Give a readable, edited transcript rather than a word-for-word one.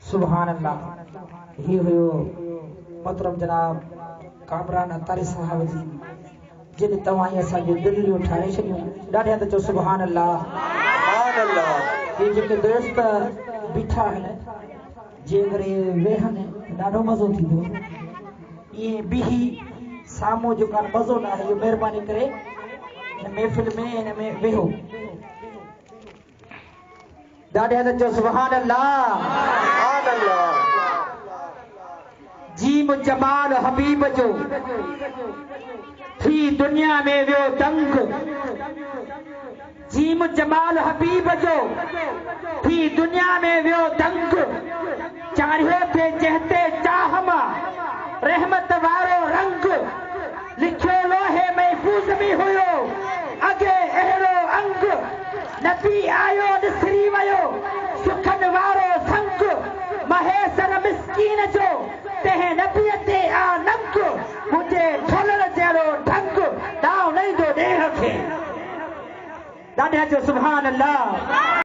सुभान अल्लाह। ही हुयो मोहतरम जनाब कामरान अतारी साहब जी जिन तवाई असांजी दिलियूं ठाहे छॾियूं। ॾाढे हंधि चओ सुभान अल्लाह। सुभान अल्लाह। ये जेके दोस्त बीठा आहिनि जेकर वेहनि ॾाढो मज़ो थींदो। ये बीही साम्हूं जेका मज़ो न आहे इहो महिरबानी करे हिन महफ़िल में हिन में वेहो। ॾाढे हंधि चओ सुभान अल्लाह। सुभान अल्लाह। जीम जमाल हबीब जो थी दुनिया में वियो दंग। जीम जमाल हबीब जो थी दुनिया में वियो दंग। चाढ़ियो थे जहते चाह मां रहमत वारो रंग। लिखियो लोहे महफूज़ में हुयो अगे अहिड़ो अंग। नबी आयो निसरी वियो सुखन वारो संग। महेसर मिस्कीन जो तंहिं नबीअ ते आ नंग। मुंहिंजे ढोलण जहिड़ो ढंग दाव न ईंदो ॾेह खे। ॾाढे चओ सुभान अल्लाह।